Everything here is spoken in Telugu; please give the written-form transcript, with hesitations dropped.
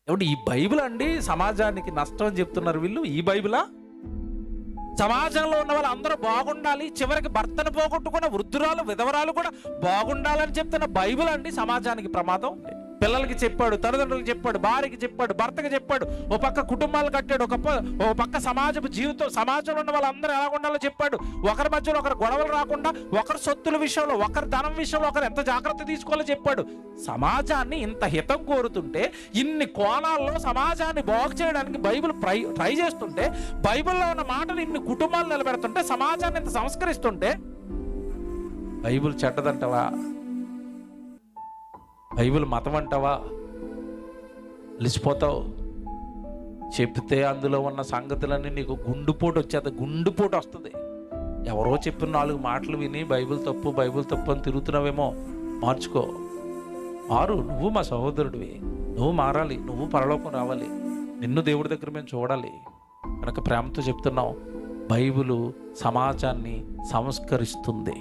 ఏమంటే ఈ బైబిల్ అండి సమాజానికి నష్టం అని చెప్తున్నారు వీళ్ళు. ఈ బైబిలా? సమాజంలో ఉన్న వాళ్ళు అందరూ బాగుండాలి, చివరికి భర్తను పోగొట్టుకున్న వృద్ధురాలు విధవరాలు కూడా బాగుండాలని చెప్తున్న బైబిల్ అండి సమాజానికి ప్రమాదం. పిల్లలకి చెప్పాడు, తల్లిదండ్రులకు చెప్పాడు, భార్యకి చెప్పాడు, భర్తకి చెప్పాడు, ఓ పక్క కుటుంబాలు కట్టాడు, ఓ పక్క సమాజపు జీవితం, సమాజంలో ఉన్న వాళ్ళందరూ ఎలా ఉండాలో చెప్పాడు. ఒకరి మధ్యలో ఒకరు గొడవలు రాకుండా, ఒకరి సొత్తుల విషయంలో, ఒకరి ధనం విషయంలో ఒకరు ఎంత జాగ్రత్త తీసుకోవాలో చెప్పాడు. సమాజాన్ని ఇంత హితం కోరుతుంటే, ఇన్ని కోణాల్లో సమాజాన్ని బాగు చేయడానికి బైబిల్ ట్రై చేస్తుంటే, బైబిల్లో ఉన్న మాటలు ఇన్ని కుటుంబాలు నిలబెడుతుంటే, సమాజాన్ని ఇంత సంస్కరిస్తుంటే, బైబిల్ చెడ్డదంటవా? బైబిల్ మతం అంటావా? అలిసిపోతావు. చెప్తే అందులో ఉన్న సంగతులన్నీ నీకు గుండుపోటు వచ్చేది, గుండుపోటు వస్తుంది. ఎవరో చెప్పిన 4 మాటలు విని బైబిల్ తప్పు అని తిరుగుతున్నావేమో. మార్చుకో, మారు. నువ్వు మా సహోదరుడివి, నువ్వు మారాలి, నువ్వు పరలోకం రావాలి, నిన్ను దేవుడి దగ్గర మేము చూడాలి. కనుక ప్రేమతో చెప్తున్నాం, బైబిలు సమాజాన్ని సంస్కరిస్తుంది.